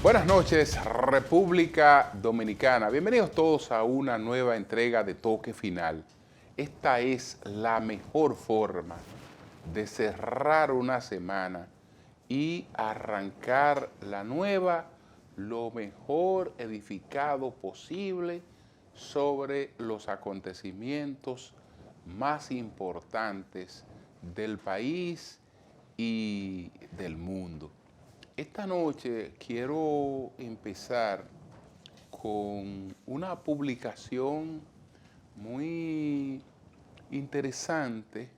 Buenas noches, República Dominicana. Bienvenidos todos a una nueva entrega de Toque Final. Esta es la mejor forma de cerrar una semana y arrancar la nueva lo mejor edificado posible sobre los acontecimientos más importantes del país y del mundo. Esta noche quiero empezar con una publicación muy interesante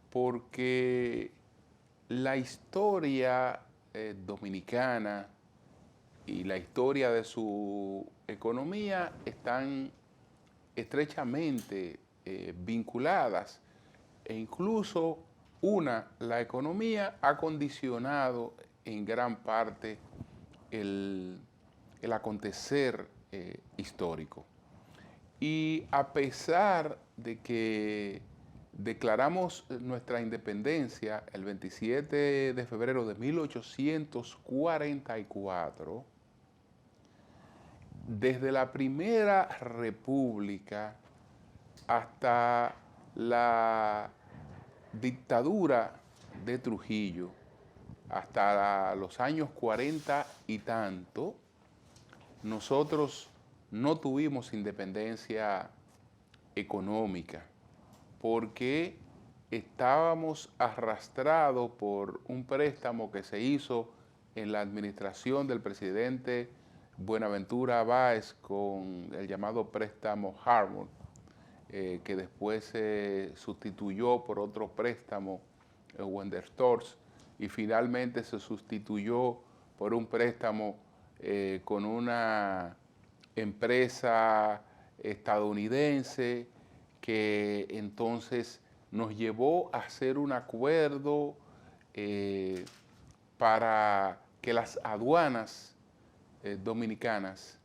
porque la historia dominicana y la historia de su economía están estrechamente vinculadas e incluso la economía ha condicionado en gran parte el acontecer histórico. Y a pesar de que declaramos nuestra independencia el 27 de febrero de 1844, desde la primera república hasta la dictadura de Trujillo, hasta los años 40 y tanto, nosotros no tuvimos independencia económica porque estábamos arrastrados por un préstamo que se hizo en la administración del presidente Buenaventura Báez con el llamado préstamo Harmon, que después se sustituyó por otro préstamo, Wenderstors, y finalmente se sustituyó por un préstamo con una empresa estadounidense que entonces nos llevó a hacer un acuerdo para que las aduanas dominicanas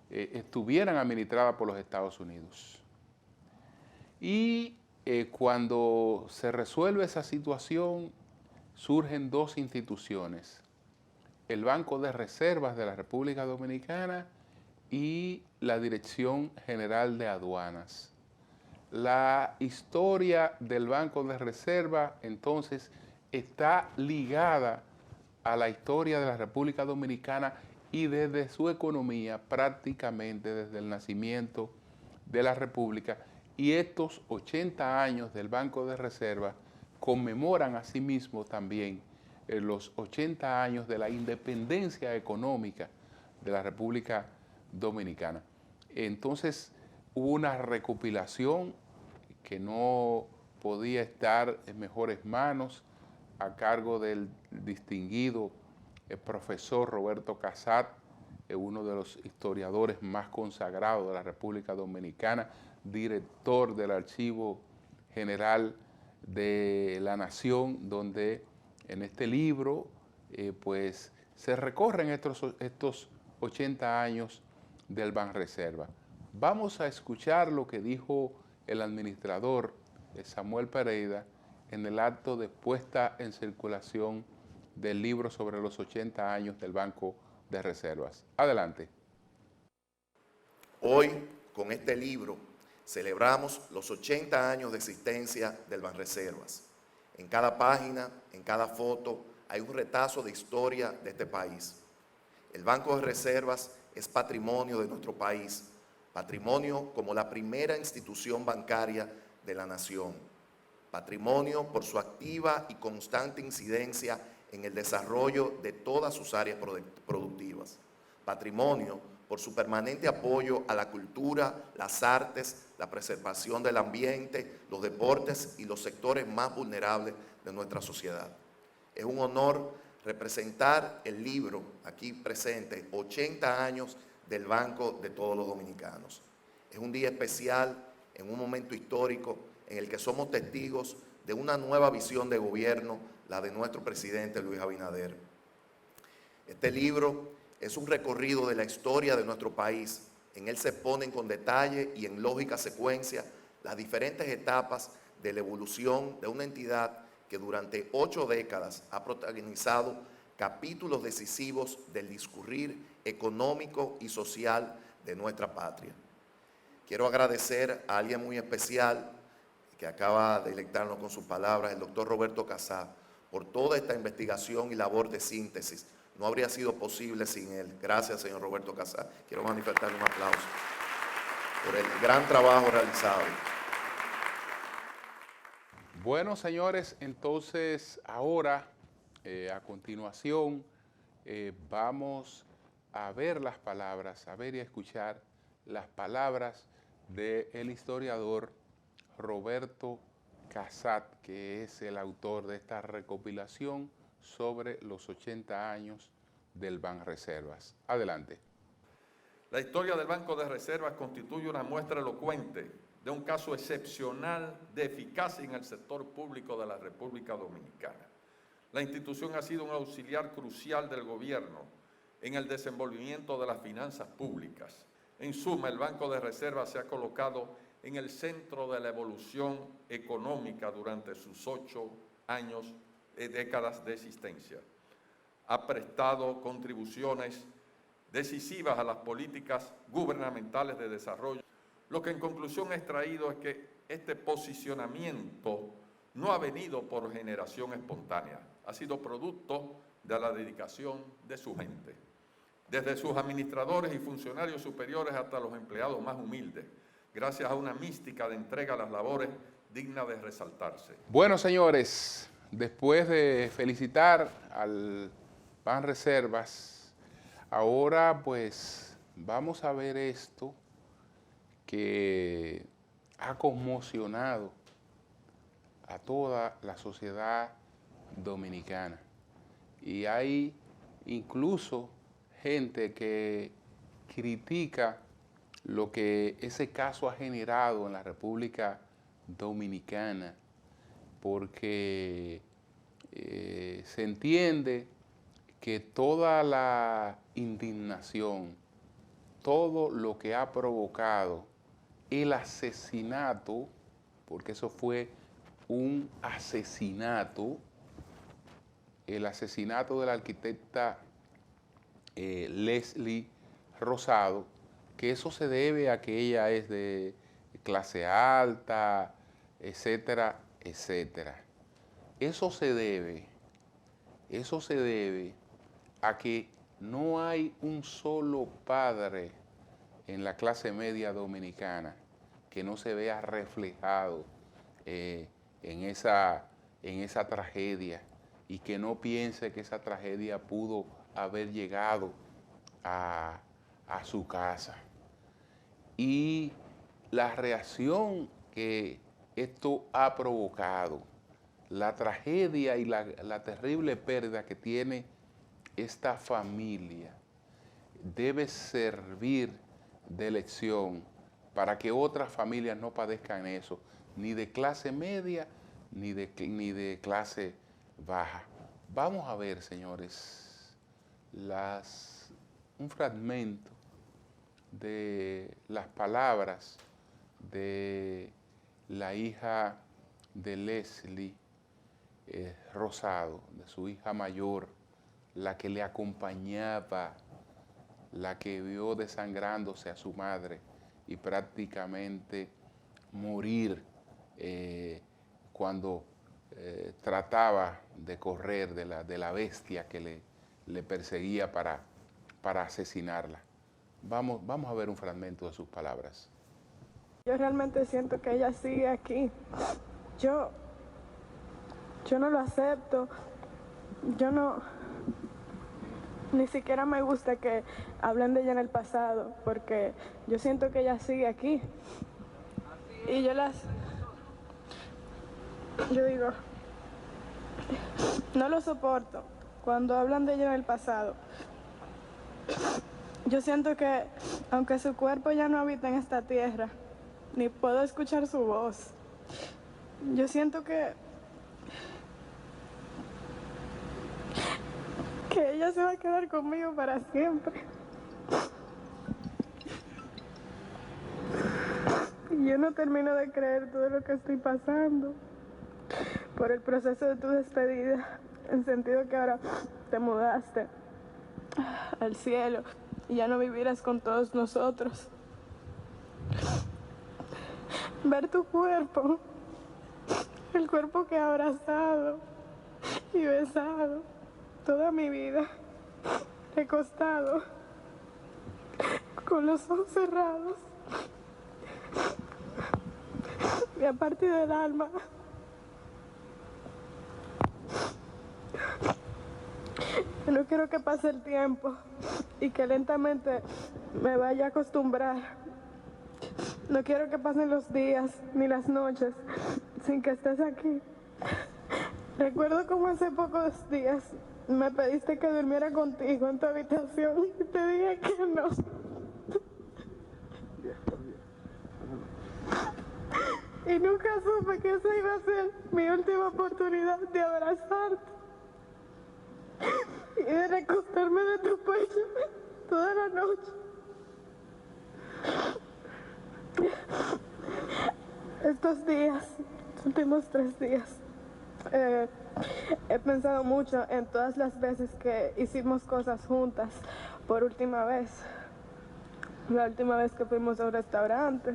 estuvieran administradas por los Estados Unidos. Y cuando se resuelve esa situación, surgen dos instituciones, el Banco de Reservas de la República Dominicana y la Dirección General de Aduanas. La historia del Banco de Reserva, entonces, está ligada a la historia de la República Dominicana y desde su economía, prácticamente desde el nacimiento de la República. Y estos 80 años del Banco de Reserva conmemoran asimismo también los 80 años de la independencia económica de la República Dominicana. Entonces hubo una recopilación que no podía estar en mejores manos a cargo del distinguido profesor Roberto Casat, uno de los historiadores más consagrados de la República Dominicana, director del Archivo General de la Nación, donde en este libro pues se recorren estos 80 años del Banreserva. Vamos a escuchar lo que dijo el administrador Samuel Pereira en el acto de puesta en circulación del libro sobre los 80 años del Banco de Reservas. Adelante. Hoy, con este libro, celebramos los 80 años de existencia del Banreservas. En cada página, en cada foto, hay un retazo de historia de este país. El Banco de Reservas es patrimonio de nuestro país, patrimonio como la primera institución bancaria de la nación, patrimonio por su activa y constante incidencia en el desarrollo de todas sus áreas productivas, patrimonio por su permanente apoyo a la cultura, las artes, la preservación del ambiente, los deportes y los sectores más vulnerables de nuestra sociedad. Es un honor representar el libro aquí presente, 80 años del Banco de todos los dominicanos. Es un día especial, en un momento histórico, en el que somos testigos de una nueva visión de gobierno, la de nuestro presidente Luis Abinader. Este libro es un recorrido de la historia de nuestro país. En él se exponen con detalle y en lógica secuencia las diferentes etapas de la evolución de una entidad que durante 8 décadas ha protagonizado capítulos decisivos del discurrir económico y social de nuestra patria. Quiero agradecer a alguien muy especial que acaba de deleitarnos con sus palabras, el doctor Roberto Casá, por toda esta investigación y labor de síntesis. No habría sido posible sin él. Gracias, señor Roberto Casá. Quiero manifestarle un aplauso por el gran trabajo realizado. Bueno, señores, entonces ahora, a continuación, vamos a ver las palabras, a ver y a escuchar las palabras del historiador Roberto Casat, que es el autor de esta recopilación sobre los 80 años del Banreservas. Adelante. La historia del Banco de Reservas constituye una muestra elocuente de un caso excepcional de eficacia en el sector público de la República Dominicana. La institución ha sido un auxiliar crucial del gobierno en el desenvolvimiento de las finanzas públicas. En suma, el Banco de Reservas se ha colocado en el centro de la evolución económica durante sus 8 años, décadas de existencia. Ha prestado contribuciones decisivas a las políticas gubernamentales de desarrollo. Lo que en conclusión he extraído es que este posicionamiento no ha venido por generación espontánea, ha sido producto de la dedicación de su gente, desde sus administradores y funcionarios superiores hasta los empleados más humildes, gracias a una mística de entrega a las labores digna de resaltarse. Bueno, señores, después de felicitar al Banreservas, ahora pues vamos a ver esto que ha conmocionado a toda la sociedad dominicana. Y hay incluso gente que critica lo que ese caso ha generado en la República Dominicana, porque se entiende que toda la indignación, todo lo que ha provocado el asesinato, porque eso fue un asesinato, el asesinato de la arquitecta Leslie Rosado, que eso se debe a que ella es de clase alta, etcétera, etcétera. Eso se debe a que no hay un solo padre en la clase media dominicana que no se vea reflejado en esa tragedia y que no piense que esa tragedia pudo haber llegado a su casa. Y la reacción que esto ha provocado, la tragedia y la terrible pérdida que tiene esta familia, debe servir de lección para que otras familias no padezcan eso, ni de clase media ni de clase baja. Vamos a ver, señores, un fragmento de las palabras de la hija de Leslie Rosado, de su hija mayor, la que le acompañaba, la que vio desangrándose a su madre y prácticamente morir cuando trataba de correr de la bestia que le perseguía para asesinarla. Vamos a ver un fragmento de sus palabras. Yo realmente siento que ella sigue aquí. Yo no lo acepto. Ni siquiera me gusta que hablen de ella en el pasado, porque yo siento que ella sigue aquí. Y yo digo, no lo soporto cuando hablan de ella en el pasado. Yo siento que, aunque su cuerpo ya no habita en esta tierra, ni puedo escuchar su voz, yo siento que ella se va a quedar conmigo para siempre. Y yo no termino de creer todo lo que estoy pasando por el proceso de tu despedida. en sentido que ahora te mudaste al cielo y ya no vivirás con todos nosotros. Ver tu cuerpo, el cuerpo que he abrazado y besado toda mi vida, recostado, con los ojos cerrados, me ha partido el alma. Yo no quiero que pase el tiempo y que lentamente me vaya a acostumbrar. No quiero que pasen los días ni las noches sin que estés aquí. Recuerdo como hace pocos días me pediste que durmiera contigo en tu habitación y te dije que no. Y nunca supe que esa iba a ser mi última oportunidad de abrazarte y de recostarme de tu pecho toda la noche. Estos días, los últimos 3 días, he pensado mucho en todas las veces que hicimos cosas juntas por última vez. La última vez que fuimos a un restaurante,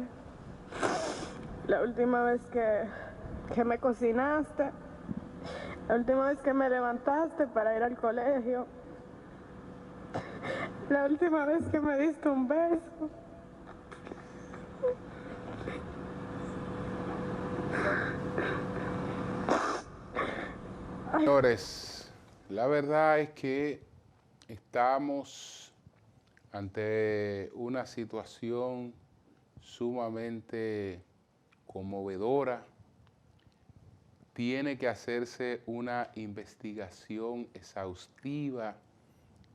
la última vez que me cocinaste, la última vez que me levantaste para ir al colegio, la última vez que me diste un beso. Señores, la verdad es que estamos ante una situación sumamente conmovedora. Tiene que hacerse una investigación exhaustiva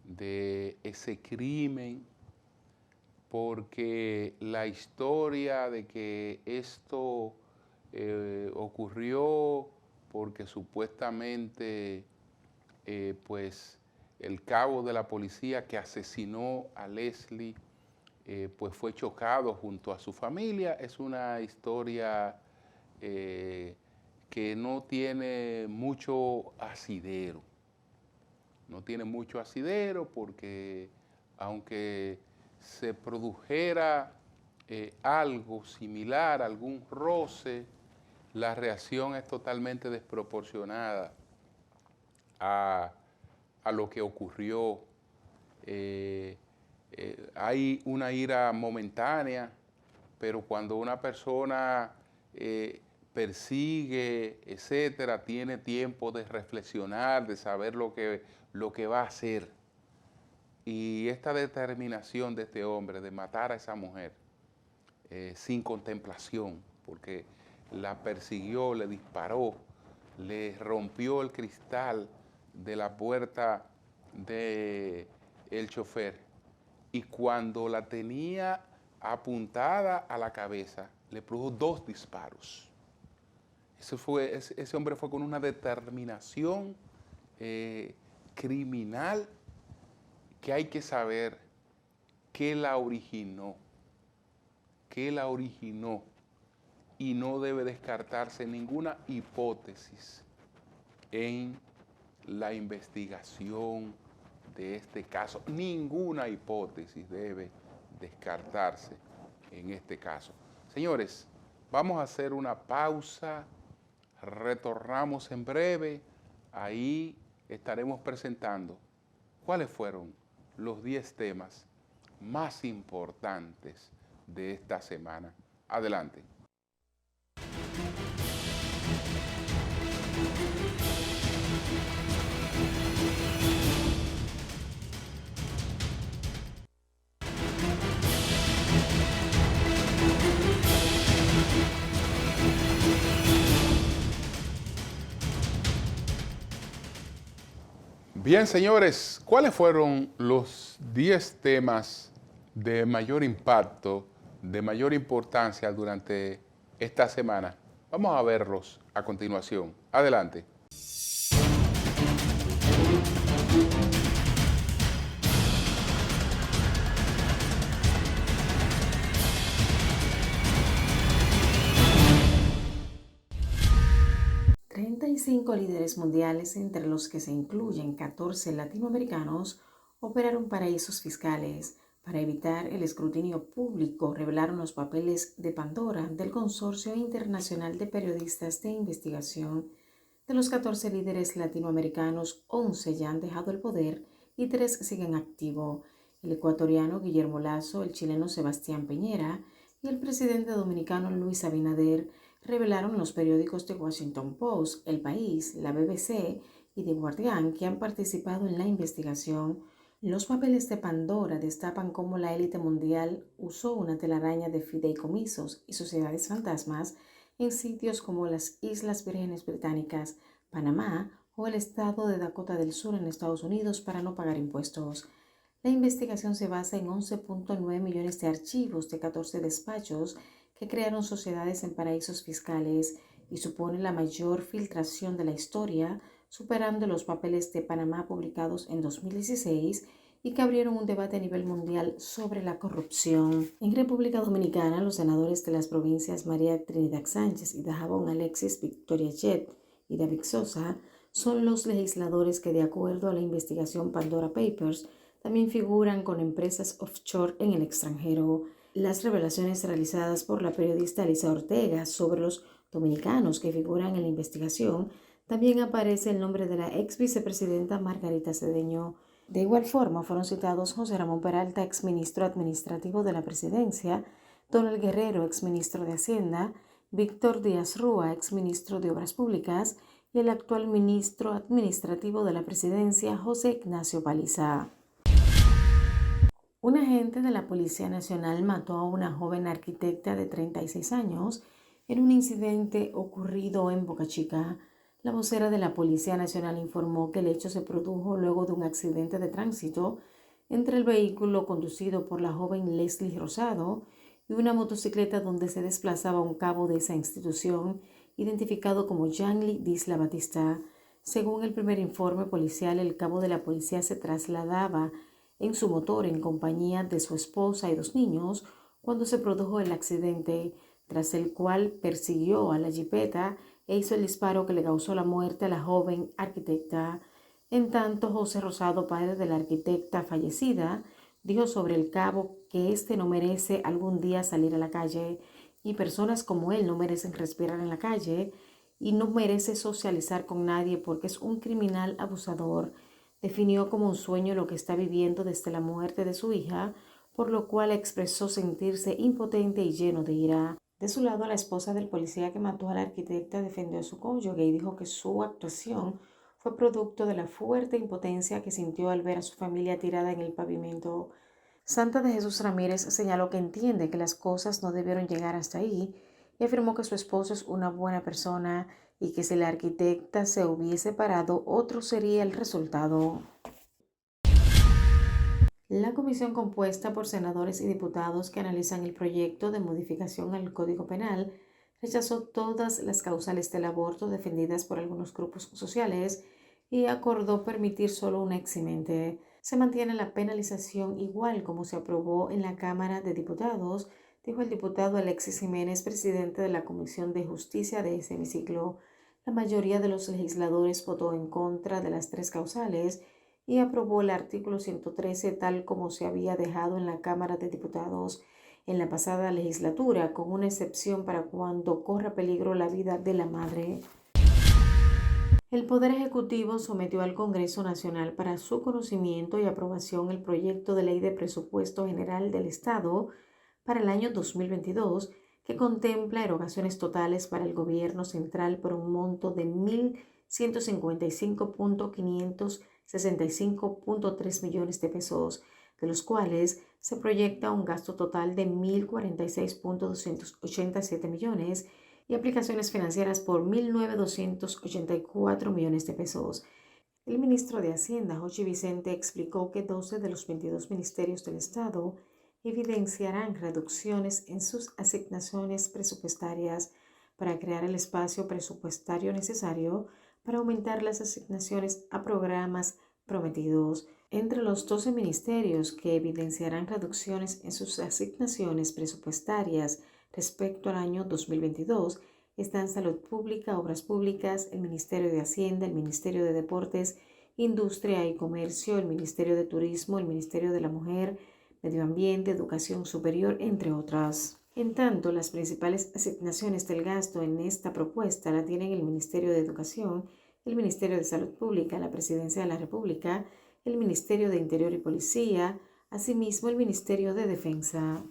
de ese crimen, porque la historia de que esto ocurrió porque supuestamente pues el cabo de la policía que asesinó a Leslie pues fue chocado junto a su familia, es una historia que no tiene mucho asidero. No tiene mucho asidero porque aunque se produjera algo similar, algún roce, la reacción es totalmente desproporcionada a lo que ocurrió. Hay una ira momentánea, pero cuando una persona persigue, etcétera, tiene tiempo de reflexionar, de saber lo que va a hacer. Y esta determinación de este hombre de matar a esa mujer sin contemplación, porque la persiguió, le disparó, le rompió el cristal de la puerta del chofer y cuando la tenía apuntada a la cabeza, le produjo 2 disparos. Ese hombre fue con una determinación criminal que hay que saber qué la originó, y no debe descartarse ninguna hipótesis en la investigación de este caso. Ninguna hipótesis debe descartarse en este caso. Señores, vamos a hacer una pausa, retornamos en breve, ahí estaremos presentando cuáles fueron los 10 temas más importantes de esta semana. Adelante. Bien, señores, ¿cuáles fueron los 10 temas de mayor impacto, de mayor importancia durante esta semana? Vamos a verlos a continuación. Adelante. 5 líderes mundiales, entre los que se incluyen 14 latinoamericanos, operaron paraísos fiscales. Para evitar el escrutinio público, revelaron los papeles de Pandora del Consorcio Internacional de Periodistas de Investigación. De los 14 líderes latinoamericanos, 11 ya han dejado el poder y 3 siguen activos: el ecuatoriano Guillermo Lasso, el chileno Sebastián Piñera y el presidente dominicano Luis Abinader, revelaron los periódicos The Washington Post, El País, la BBC y The Guardian, que han participado en la investigación. Los papeles de Pandora destapan cómo la élite mundial usó una telaraña de fideicomisos y sociedades fantasmas en sitios como las Islas Vírgenes Británicas, Panamá o el estado de Dakota del Sur en Estados Unidos para no pagar impuestos. La investigación se basa en 11.9 millones de archivos de 14 despachos que crearon sociedades en paraísos fiscales y supone la mayor filtración de la historia, superando los papeles de Panamá publicados en 2016 y que abrieron un debate a nivel mundial sobre la corrupción. En República Dominicana, los senadores de las provincias María Trinidad Sánchez y Dajabón Alexis Victoria Jet y David Sosa son los legisladores que, de acuerdo a la investigación Pandora Papers, también figuran con empresas offshore en el extranjero. Las revelaciones realizadas por la periodista Elisa Ortega sobre los dominicanos que figuran en la investigación, también aparece el nombre de la ex vicepresidenta Margarita Cedeño. De igual forma, fueron citados José Ramón Peralta, exministro administrativo de la presidencia, Donald Guerrero, exministro de Hacienda, Víctor Díaz Rúa, exministro de Obras Públicas, y el actual ministro administrativo de la presidencia, José Ignacio Paliza. Un agente de la Policía Nacional mató a una joven arquitecta de 36 años en un incidente ocurrido en Boca Chica. La vocera de la Policía Nacional informó que el hecho se produjo luego de un accidente de tránsito entre el vehículo conducido por la joven Leslie Rosado y una motocicleta donde se desplazaba un cabo de esa institución, identificado como Yanli Disla Batista. Según el primer informe policial, el cabo de la policía se trasladaba en su motor en compañía de su esposa y 2 niños cuando se produjo el accidente, tras el cual persiguió a la jipeta e hizo el disparo que le causó la muerte a la joven arquitecta. En tanto, José Rosado, padre de la arquitecta fallecida, dijo sobre el cabo que éste no merece algún día salir a la calle y personas como él no merecen respirar en la calle y no merece socializar con nadie porque es un criminal abusador. Definió como un sueño lo que está viviendo desde la muerte de su hija, por lo cual expresó sentirse impotente y lleno de ira. De su lado, la esposa del policía que mató a la arquitecta defendió a su cónyuge y dijo que su actuación fue producto de la fuerte impotencia que sintió al ver a su familia tirada en el pavimento. Santa de Jesús Ramírez señaló que entiende que las cosas no debieron llegar hasta ahí y afirmó que su esposo es una buena persona y que si la arquitecta se hubiese parado, otro sería el resultado. La comisión compuesta por senadores y diputados que analizan el proyecto de modificación al Código Penal rechazó todas las causales del aborto defendidas por algunos grupos sociales y acordó permitir solo una eximente. Se mantiene la penalización igual como se aprobó en la Cámara de Diputados, dijo el diputado Alexis Jiménez, presidente de la Comisión de Justicia de ese hemiciclo. La mayoría de los legisladores votó en contra de las 3 causales y aprobó el artículo 113 tal como se había dejado en la Cámara de Diputados en la pasada legislatura, con una excepción para cuando corra peligro la vida de la madre. El Poder Ejecutivo sometió al Congreso Nacional para su conocimiento y aprobación el proyecto de ley de presupuesto general del Estado para el año 2022, que contempla erogaciones totales para el gobierno central por un monto de 1.155.565.3 millones de pesos, de los cuales se proyecta un gasto total de 1.046.287 millones y aplicaciones financieras por 1.984 millones de pesos. El ministro de Hacienda, Jochi Vicente, explicó que 12 de los 22 ministerios del Estado evidenciarán reducciones en sus asignaciones presupuestarias para crear el espacio presupuestario necesario para aumentar las asignaciones a programas prometidos. Entre los 12 ministerios que evidenciarán reducciones en sus asignaciones presupuestarias respecto al año 2022 están Salud Pública, Obras Públicas, el Ministerio de Hacienda, el Ministerio de Deportes, Industria y Comercio, el Ministerio de Turismo, el Ministerio de la Mujer, Medio Ambiente, Educación Superior, entre otras. En tanto, las principales asignaciones del gasto en esta propuesta la tienen el Ministerio de Educación, el Ministerio de Salud Pública, la Presidencia de la República, el Ministerio de Interior y Policía, asimismo el Ministerio de Defensa.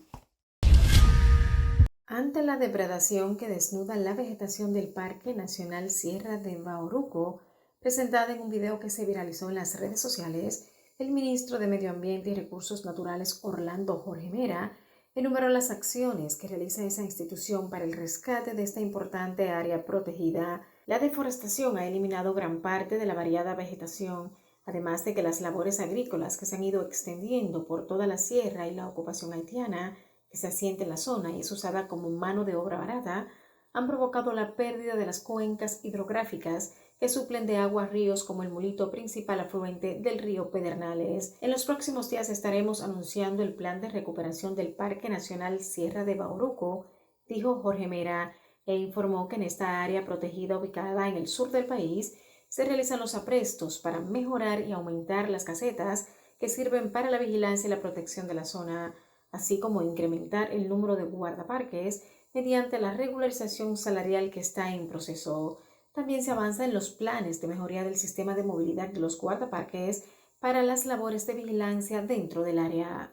Ante la depredación que desnuda la vegetación del Parque Nacional Sierra de Bauruco, presentada en un video que se viralizó en las redes sociales, el ministro de Medio Ambiente y Recursos Naturales, Orlando Jorge Mera, enumeró las acciones que realiza esa institución para el rescate de esta importante área protegida. La deforestación ha eliminado gran parte de la variada vegetación, además de que las labores agrícolas que se han ido extendiendo por toda la sierra y la ocupación haitiana que se asienta en la zona y es usada como mano de obra barata, han provocado la pérdida de las cuencas hidrográficas que suplen de agua ríos como el Mulito, principal afluente del río Pedernales. En los próximos días estaremos anunciando el plan de recuperación del Parque Nacional Sierra de Bauruco, dijo Jorge Mera, e informó que en esta área protegida ubicada en el sur del país se realizan los aprestos para mejorar y aumentar las casetas que sirven para la vigilancia y la protección de la zona, así como incrementar el número de guardaparques mediante la regularización salarial que está en proceso. También se avanza en los planes de mejoría del sistema de movilidad de los guardaparques para las labores de vigilancia dentro del área.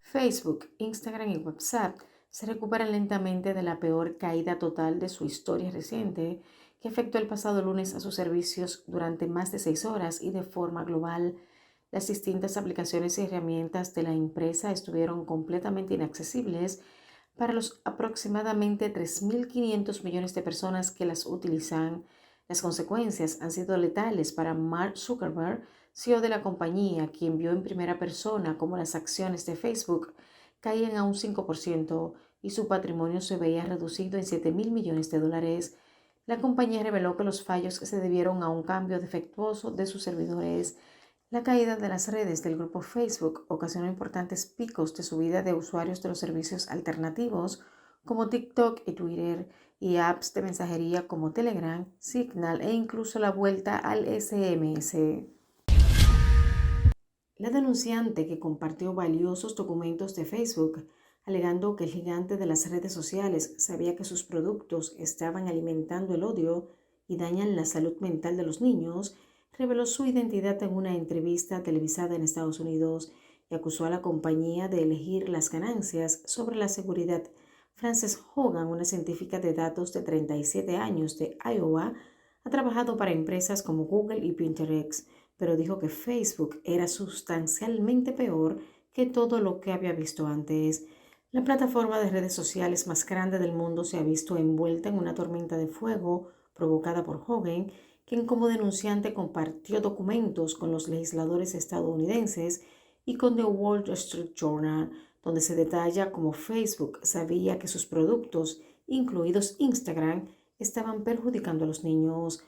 Facebook, Instagram y WhatsApp se recuperan lentamente de la peor caída total de su historia reciente, que afectó el pasado lunes a sus servicios durante más de 6 horas y de forma global. Las distintas aplicaciones y herramientas de la empresa estuvieron completamente inaccesibles para los aproximadamente 3.500 millones de personas que las utilizan. Las consecuencias han sido letales para Mark Zuckerberg, CEO de la compañía, quien vio en primera persona cómo las acciones de Facebook caían a un 5% y su patrimonio se veía reducido en $7.000 millones. La compañía reveló que los fallos se debieron a un cambio defectuoso de sus servidores. La caída de las redes del grupo Facebook ocasionó importantes picos de subida de usuarios de los servicios alternativos como TikTok y Twitter y apps de mensajería como Telegram, Signal e incluso la vuelta al SMS. La denunciante, que compartió valiosos documentos de Facebook, alegando que el gigante de las redes sociales sabía que sus productos estaban alimentando el odio y dañan la salud mental de los niños, reveló su identidad en una entrevista televisada en Estados Unidos y acusó a la compañía de elegir las ganancias sobre la seguridad. Frances Hogan, una científica de datos de 37 años de Iowa, ha trabajado para empresas como Google y Pinterest, pero dijo que Facebook era sustancialmente peor que todo lo que había visto antes. La plataforma de redes sociales más grande del mundo se ha visto envuelta en una tormenta de fuego provocada por Hogan, quien como denunciante compartió documentos con los legisladores estadounidenses y con The Wall Street Journal, donde se detalla cómo Facebook sabía que sus productos, incluidos Instagram, estaban perjudicando a los niños.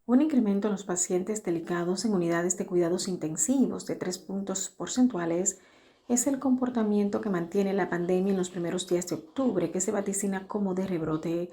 Un incremento en los pacientes delicados en unidades de cuidados intensivos de 3 puntos porcentuales es el comportamiento que mantiene la pandemia en los primeros días de octubre, que se vaticina como de rebrote.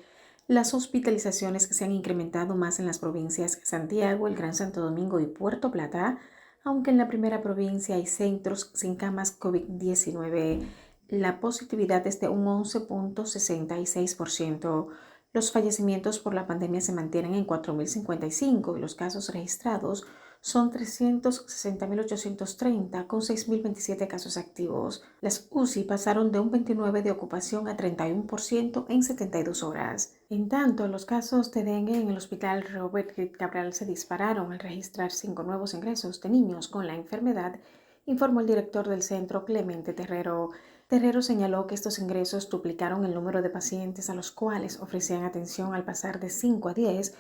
Las hospitalizaciones que se han incrementado más en las provincias Santiago, el Gran Santo Domingo y Puerto Plata, aunque en la primera provincia hay centros sin camas COVID-19. La positividad es de un 11.66%. Los fallecimientos por la pandemia se mantienen en 4.055 y los casos registrados son 360.830 con 6.027 casos activos. Las UCI pasaron de un 29% de ocupación a 31% en 72 horas. En tanto, los casos de dengue en el hospital Robert G. Cabral se dispararon al registrar 5 nuevos ingresos de niños con la enfermedad, informó el director del centro, Clemente Terrero. Terrero señaló que estos ingresos duplicaron el número de pacientes a los cuales ofrecían atención al pasar de 5 a 10,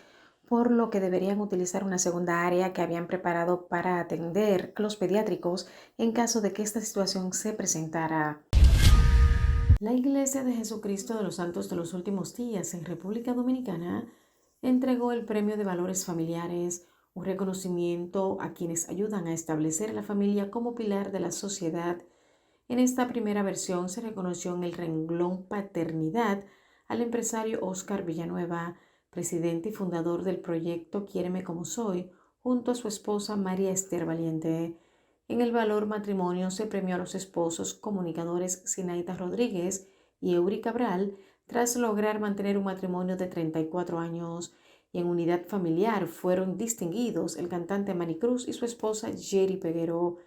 por lo que deberían utilizar una segunda área que habían preparado para atender a los pediátricos en caso de que esta situación se presentara. La Iglesia de Jesucristo de los Santos de los Últimos Días en República Dominicana entregó el Premio de Valores Familiares, un reconocimiento a quienes ayudan a establecer a la familia como pilar de la sociedad. En esta primera versión se reconoció en el renglón paternidad al empresario Oscar Villanueva, presidente y fundador del proyecto Quiéreme como soy, junto a su esposa María Esther Valiente. En el Valor Matrimonio se premió a los esposos comunicadores Sinaita Rodríguez y Eury Cabral tras lograr mantener un matrimonio de 34 años. Y en Unidad Familiar fueron distinguidos el cantante Manny Cruz y su esposa Jerry Peguero.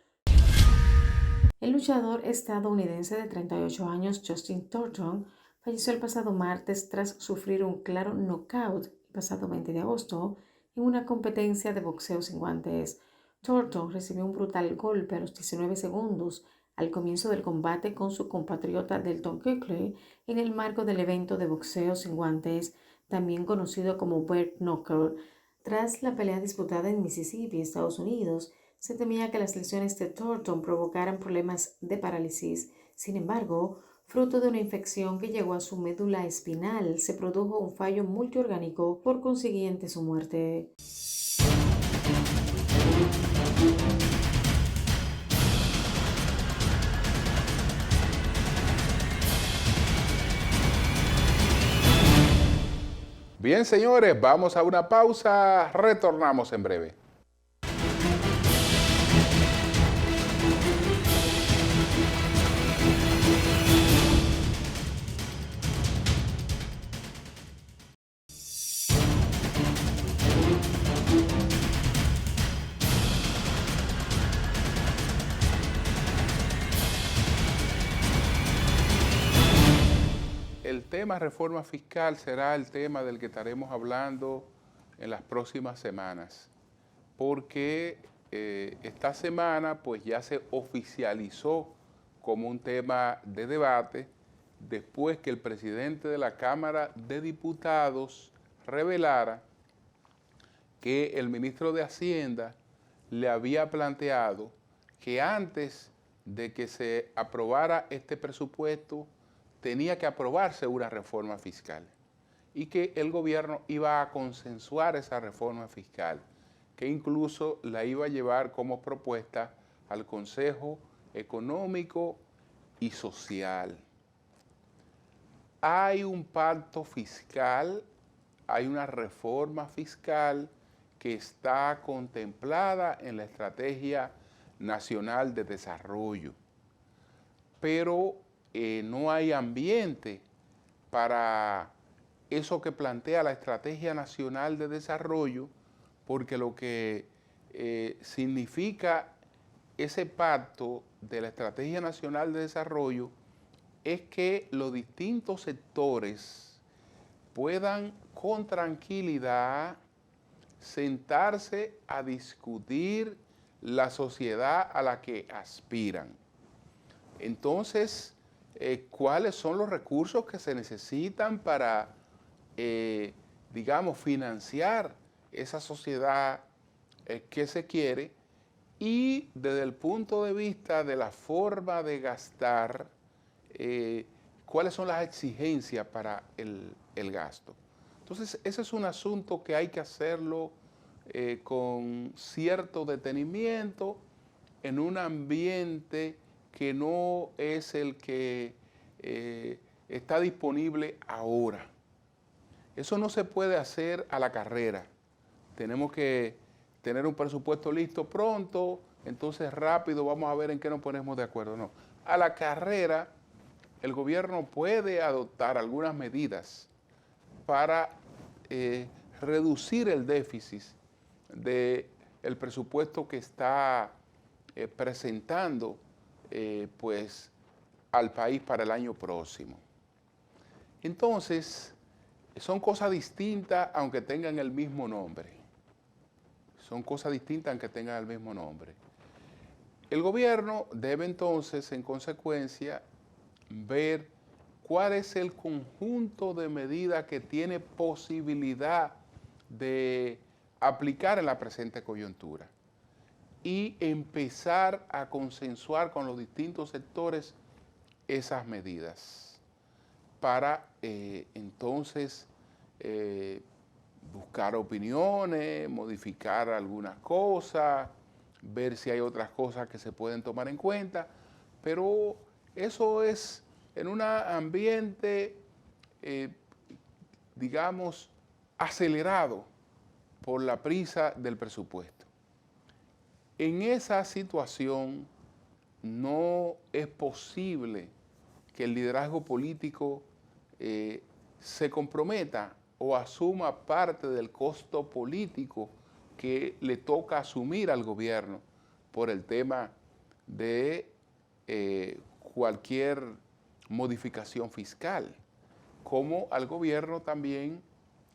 El luchador estadounidense de 38 años Justin Thornton falleció el pasado martes tras sufrir un claro knockout el pasado 20 de agosto en una competencia de boxeo sin guantes. Thornton recibió un brutal golpe a los 19 segundos al comienzo del combate con su compatriota Delton Kuechly en el marco del evento de boxeo sin guantes, también conocido como bare knuckle. Tras la pelea disputada en Mississippi, Estados Unidos, se temía que las lesiones de Thornton provocaran problemas de parálisis. Sin embargo, fruto de una infección que llegó a su médula espinal, se produjo un fallo multiorgánico, por consiguiente su muerte. Bien, señores, vamos a una pausa, retornamos en breve. El tema reforma fiscal será el tema del que estaremos hablando en las próximas semanas, porque esta semana pues ya se oficializó como un tema de debate después que el presidente de la Cámara de Diputados revelara que el ministro de Hacienda le había planteado que antes de que se aprobara este presupuesto tenía que aprobarse una reforma fiscal y que el gobierno iba a consensuar esa reforma fiscal, que incluso la iba a llevar como propuesta al Consejo Económico y Social. Hay un pacto fiscal, hay una reforma fiscal que está contemplada en la Estrategia Nacional de Desarrollo, pero no hay ambiente para eso que plantea la Estrategia Nacional de Desarrollo, porque lo que significa ese pacto de la Estrategia Nacional de Desarrollo es que los distintos sectores puedan con tranquilidad sentarse a discutir la sociedad a la que aspiran. Entonces, ¿cuáles son los recursos que se necesitan para, digamos, financiar esa sociedad que se quiere? Y desde el punto de vista de la forma de gastar, ¿cuáles son las exigencias para el gasto? Entonces, ese es un asunto que hay que hacerlo con cierto detenimiento en un ambiente que no es el que está disponible ahora. Eso no se puede hacer a la carrera. Tenemos que tener un presupuesto listo pronto, entonces rápido vamos a ver en qué nos ponemos de acuerdo. No, a la carrera el gobierno puede adoptar algunas medidas para reducir el déficit del presupuesto que está presentando pues al país para el año próximo. Entonces, son cosas distintas aunque tengan el mismo nombre. Son cosas distintas aunque tengan el mismo nombre. El gobierno debe entonces, en consecuencia, ver cuál es el conjunto de medidas que tiene posibilidad de aplicar en la presente coyuntura y empezar a consensuar con los distintos sectores esas medidas para entonces buscar opiniones, modificar algunas cosas, ver si hay otras cosas que se pueden tomar en cuenta, pero eso es en un ambiente digamos, acelerado por la prisa del presupuesto. En esa situación no es posible que el liderazgo político se comprometa o asuma parte del costo político que le toca asumir al gobierno por el tema de cualquier modificación fiscal, como al gobierno también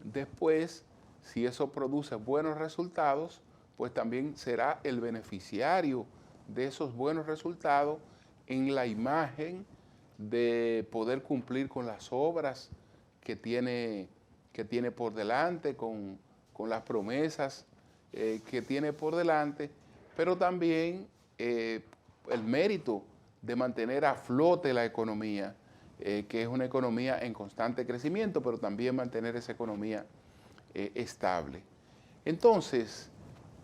después, si eso produce buenos resultados, pues también será el beneficiario de esos buenos resultados en la imagen de poder cumplir con las obras que tiene por delante, con las promesas que tiene por delante, pero también el mérito de mantener a flote la economía, que es una economía en constante crecimiento, pero también mantener esa economía estable. Entonces,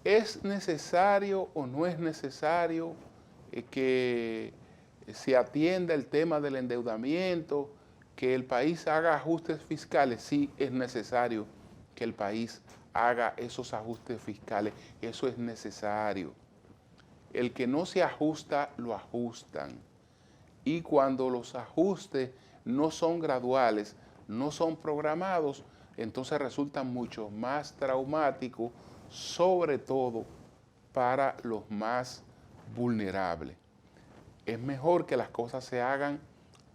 ¿es necesario o no es necesario que se atienda el tema del endeudamiento, que el país haga ajustes fiscales? Sí, es necesario que el país haga esos ajustes fiscales, eso es necesario. El que no se ajusta, lo ajustan. Y cuando los ajustes no son graduales, no son programados, entonces resultan mucho más traumáticos, sobre todo para los más vulnerables. Es mejor que las cosas se hagan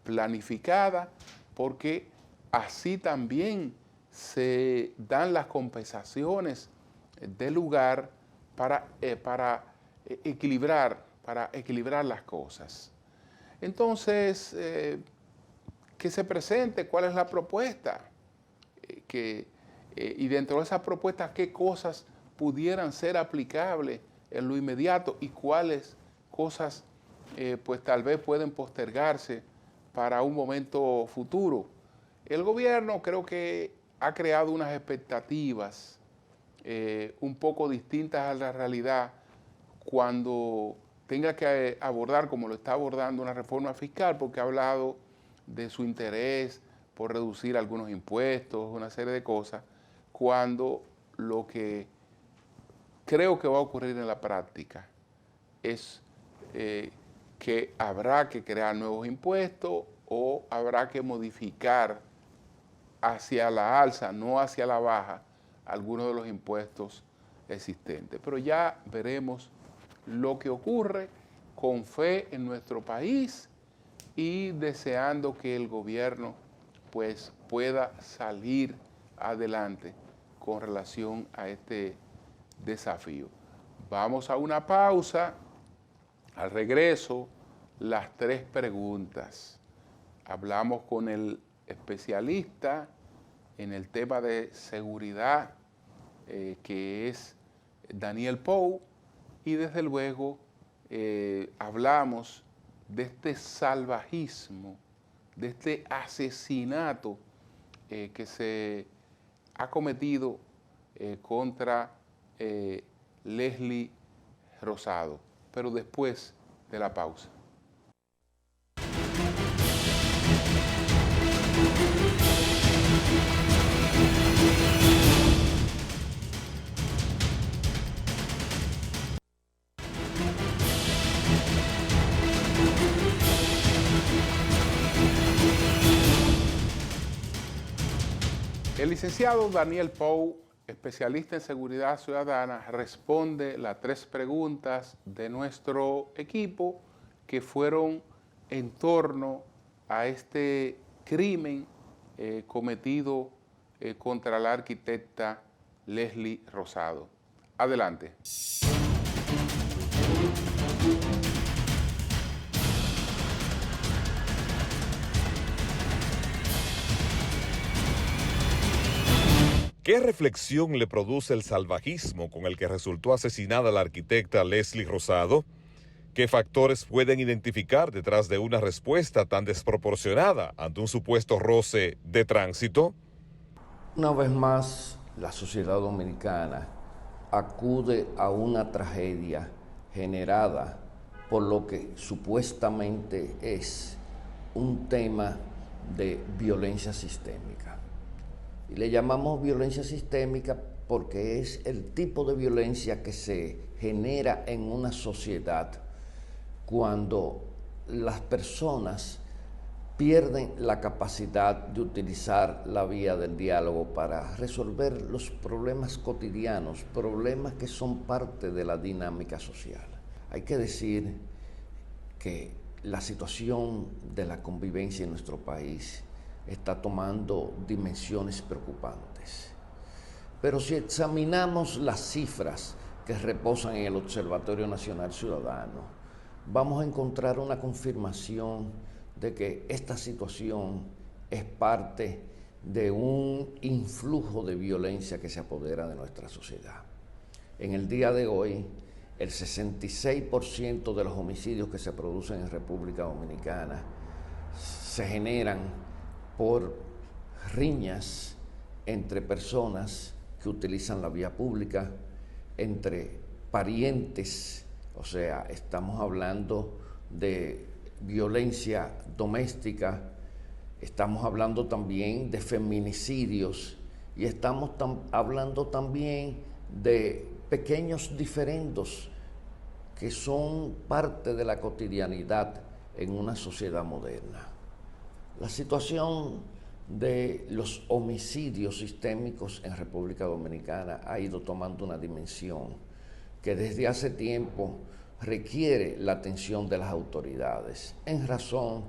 planificadas, porque así también se dan las compensaciones del lugar para equilibrar las cosas. Entonces, que se presente cuál es la propuesta, y dentro de esas propuestas qué cosas pudieran ser aplicables en lo inmediato y cuáles cosas pues tal vez pueden postergarse para un momento futuro. El gobierno creo que ha creado unas expectativas un poco distintas a la realidad cuando tenga que abordar, como lo está abordando, una reforma fiscal, porque ha hablado de su interés por reducir algunos impuestos, una serie de cosas, cuando lo que creo que va a ocurrir en la práctica es que habrá que crear nuevos impuestos o habrá que modificar hacia la alza, no hacia la baja, algunos de los impuestos existentes. Pero ya veremos lo que ocurre, con fe en nuestro país y deseando que el gobierno pues pueda salir adelante con relación a este desafío. Vamos a una pausa. Al regreso, las 3 preguntas. Hablamos con el especialista en el tema de seguridad, que es Daniel Pou, y desde luego hablamos de este salvajismo, de este asesinato que se ha cometido contra Leslie Rosado, pero después de la pausa. El licenciado Daniel Pou, especialista en seguridad ciudadana, responde las 3 preguntas de nuestro equipo que fueron en torno a este crimen cometido contra la arquitecta Leslie Rosado. Adelante. ¿Qué reflexión le produce el salvajismo con el que resultó asesinada la arquitecta Leslie Rosado? ¿Qué factores pueden identificar detrás de una respuesta tan desproporcionada ante un supuesto roce de tránsito? Una vez más, la sociedad dominicana acude a una tragedia generada por lo que supuestamente es un tema de violencia sistémica. Y le llamamos violencia sistémica porque es el tipo de violencia que se genera en una sociedad cuando las personas pierden la capacidad de utilizar la vía del diálogo para resolver los problemas cotidianos, problemas que son parte de la dinámica social. Hay que decir que la situación de la convivencia en nuestro país está tomando dimensiones preocupantes. Pero si examinamos las cifras que reposan en el Observatorio Nacional Ciudadano, vamos a encontrar una confirmación de que esta situación es parte de un influjo de violencia que se apodera de nuestra sociedad. En el día de hoy, el 66% de los homicidios que se producen en República Dominicana se generan por riñas entre personas que utilizan la vía pública, entre parientes, o sea, estamos hablando de violencia doméstica, estamos hablando también de feminicidios y estamos hablando también de pequeños diferendos que son parte de la cotidianidad en una sociedad moderna. La situación de los homicidios sistémicos en República Dominicana ha ido tomando una dimensión que desde hace tiempo requiere la atención de las autoridades, en razón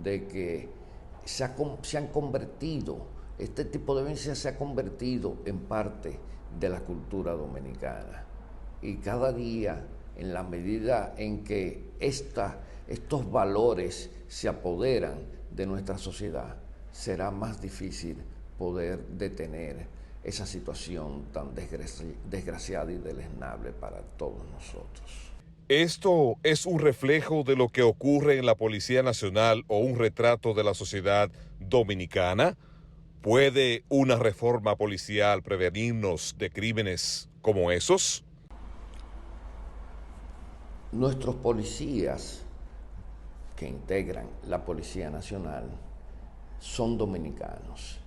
de que este tipo de violencia se ha convertido en parte de la cultura dominicana. Y cada día, en la medida en que estos valores se apoderan de nuestra sociedad, será más difícil poder detener esa situación tan desgraciada y deleznable para todos nosotros. ¿Esto es un reflejo de lo que ocurre en la Policía Nacional o un retrato de la sociedad dominicana? ¿Puede una reforma policial prevenirnos de crímenes como esos? Nuestros policías que integran la Policía Nacional son dominicanos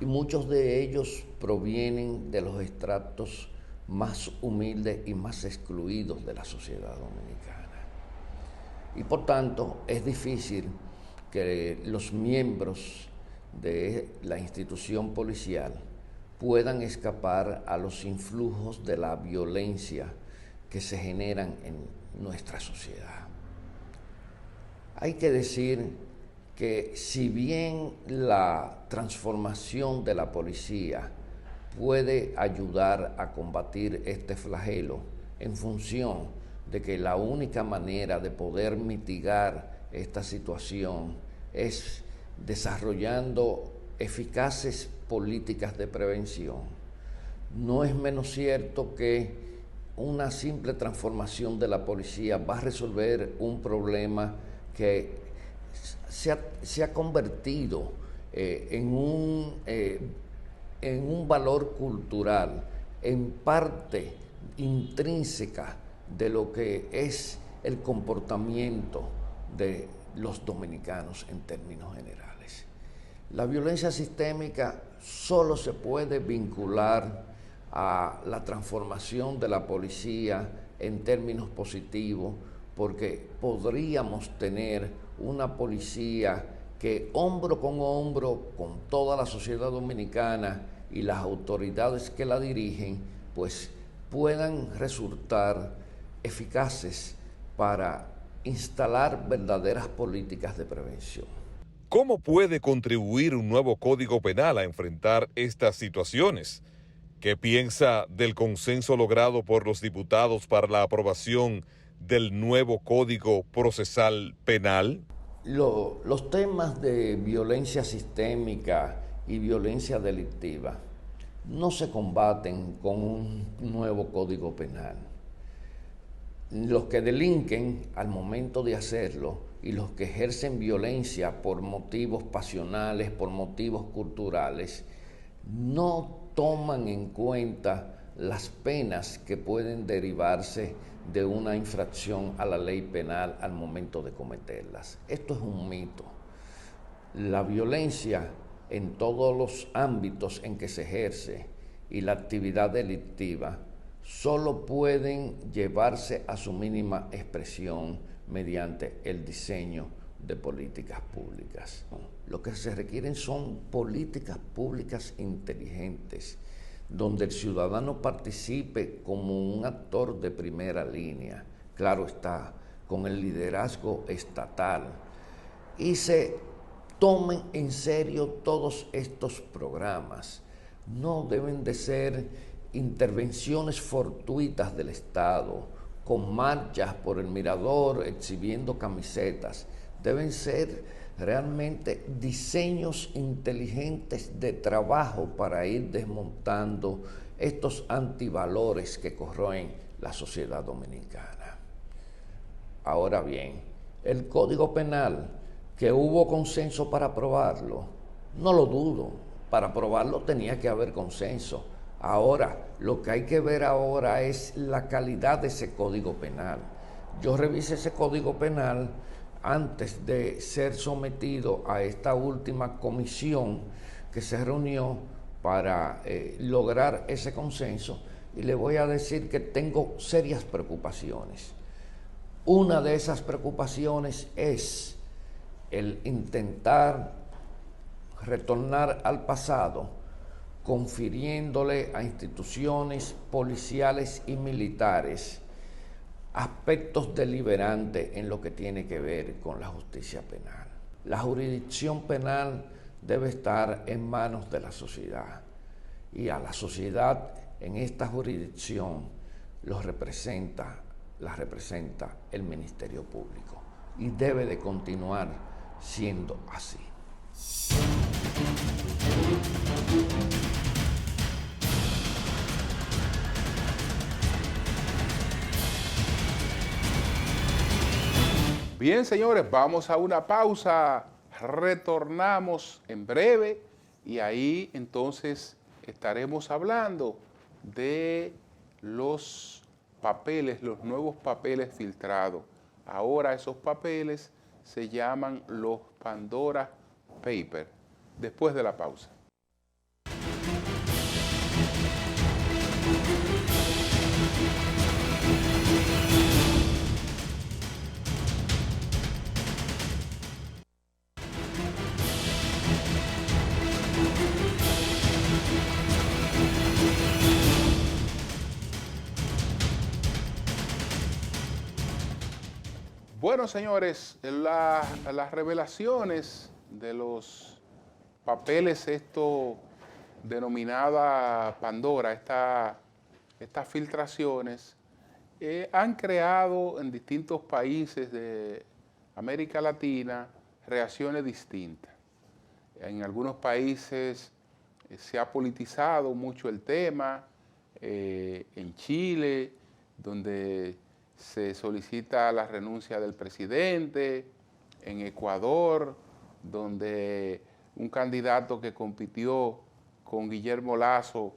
y muchos de ellos provienen de los estratos más humildes y más excluidos de la sociedad dominicana. Y por tanto es difícil que los miembros de la institución policial puedan escapar a los influjos de la violencia que se generan en nuestra sociedad. Hay que decir que si bien la transformación de la policía puede ayudar a combatir este flagelo en función de que la única manera de poder mitigar esta situación es desarrollando eficaces políticas de prevención, no es menos cierto que una simple transformación de la policía va a resolver un problema que se ha convertido en un valor cultural, en parte intrínseca de lo que es el comportamiento de los dominicanos en términos generales. La violencia sistémica solo se puede vincular a la transformación de la policía en términos positivos, porque podríamos tener una policía que hombro con toda la sociedad dominicana y las autoridades que la dirigen, pues puedan resultar eficaces para instalar verdaderas políticas de prevención. ¿Cómo puede contribuir un nuevo Código Penal a enfrentar estas situaciones? ¿Qué piensa del consenso logrado por los diputados para la aprobación del nuevo Código Procesal Penal? Los temas de violencia sistémica y violencia delictiva no se combaten con un nuevo Código Penal. Los que delinquen al momento de hacerlo y los que ejercen violencia por motivos pasionales, por motivos culturales, no toman en cuenta las penas que pueden derivarse de una infracción a la ley penal al momento de cometerlas. Esto es un mito. La violencia en todos los ámbitos en que se ejerce y la actividad delictiva solo pueden llevarse a su mínima expresión mediante el diseño de políticas públicas. Lo que se requieren son políticas públicas inteligentes, donde el ciudadano participe como un actor de primera línea, claro está, con el liderazgo estatal, y se tomen en serio todos estos programas. No deben de ser intervenciones fortuitas del Estado, con marchas por el mirador, exhibiendo camisetas. Deben ser realmente diseños inteligentes de trabajo para ir desmontando estos antivalores que corroen la sociedad dominicana. Ahora bien, el Código Penal, que hubo consenso para aprobarlo, no lo dudo, para aprobarlo tenía que haber consenso. Ahora, lo que hay que ver ahora es la calidad de ese Código Penal. Yo revisé ese Código Penal antes de ser sometido a esta última comisión que se reunió para lograr ese consenso, y le voy a decir que tengo serias preocupaciones. Una de esas preocupaciones es el intentar retornar al pasado, confiriéndole a instituciones policiales y militares aspectos deliberantes en lo que tiene que ver con la justicia penal. La jurisdicción penal debe estar en manos de la sociedad, y a la sociedad en esta jurisdicción la representa el Ministerio Público, y debe de continuar siendo así. Bien, señores, vamos a una pausa, retornamos en breve y ahí entonces estaremos hablando de los papeles, los nuevos papeles filtrados. Ahora esos papeles se llaman los Pandora Papers. Después de la pausa. Bueno, señores, las revelaciones de los papeles denominada Pandora, estas filtraciones, han creado en distintos países de América Latina reacciones distintas. En algunos países se ha politizado mucho el tema, en Chile, donde se solicita la renuncia del presidente, en Ecuador, donde un candidato que compitió con Guillermo Lasso,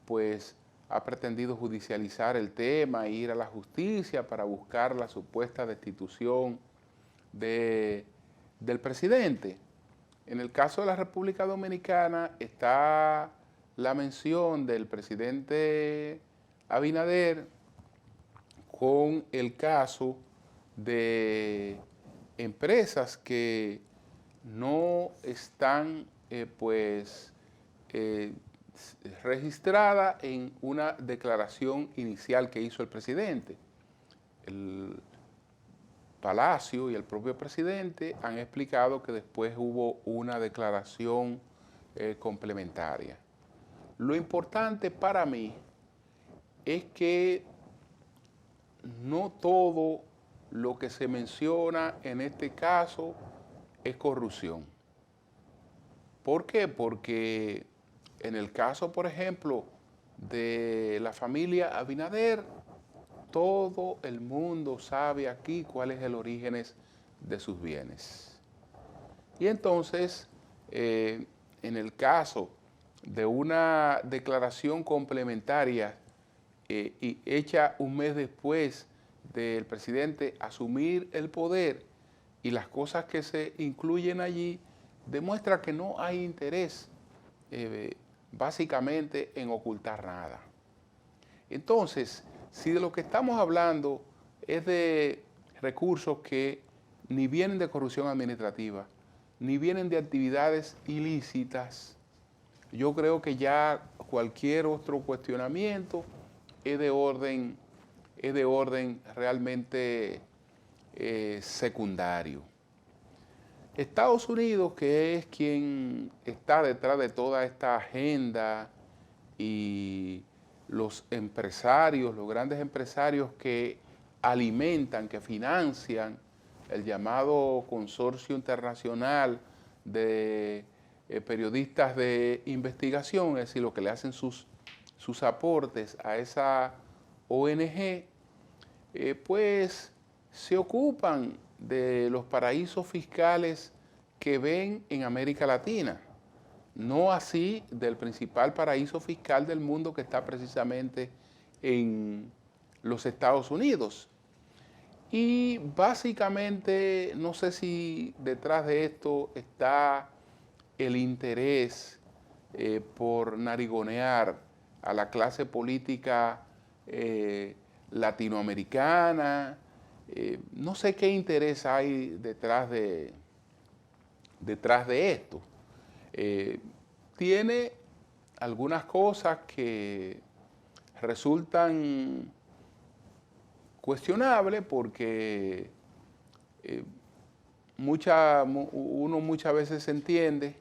pues ha pretendido judicializar el tema e ir a la justicia para buscar la supuesta destitución del presidente. En el caso de la República Dominicana está la mención del presidente Abinader con el caso de empresas que no están registradas en una declaración inicial que hizo el presidente. El Palacio y el propio presidente han explicado que después hubo una declaración complementaria. Lo importante para mí es que no todo lo que se menciona en este caso es corrupción. ¿Por qué? Porque en el caso, por ejemplo, de la familia Abinader, todo el mundo sabe aquí cuál es el origen de sus bienes. Y entonces, en el caso de una declaración complementaria y hecha un mes después del presidente asumir el poder, y las cosas que se incluyen allí demuestra que no hay interés básicamente en ocultar nada. Entonces, si de lo que estamos hablando es de recursos que ni vienen de corrupción administrativa, ni vienen de actividades ilícitas, yo creo que ya cualquier otro cuestionamiento es de orden realmente secundario. Estados Unidos, que es quien está detrás de toda esta agenda, y los empresarios, los grandes empresarios que alimentan, que financian el llamado Consorcio Internacional de Periodistas de Investigación, es decir, lo que le hacen sus aportes a esa ONG, pues se ocupan de los paraísos fiscales que ven en América Latina, no así del principal paraíso fiscal del mundo, que está precisamente en los Estados Unidos. Y básicamente, no sé si detrás de esto está el interés por narigonear a la clase política latinoamericana. No sé qué interés hay detrás de esto. Tiene algunas cosas que resultan cuestionables porque uno muchas veces entiende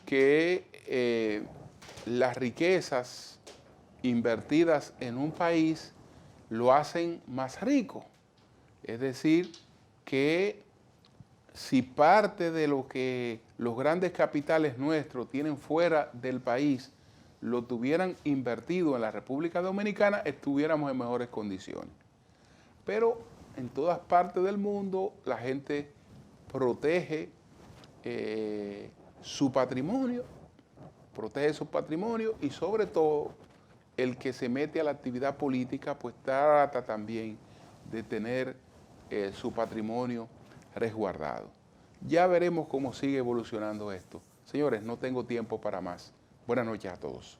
que las riquezas invertidas en un país lo hacen más rico. Es decir, que si parte de lo que los grandes capitales nuestros tienen fuera del país lo tuvieran invertido en la República Dominicana, estuviéramos en mejores condiciones. Pero en todas partes del mundo la gente protege su patrimonio, y sobre todo el que se mete a la actividad política pues trata también de tener su patrimonio resguardado. Ya veremos cómo sigue evolucionando esto. Señores, no tengo tiempo para más. Buenas noches a todos.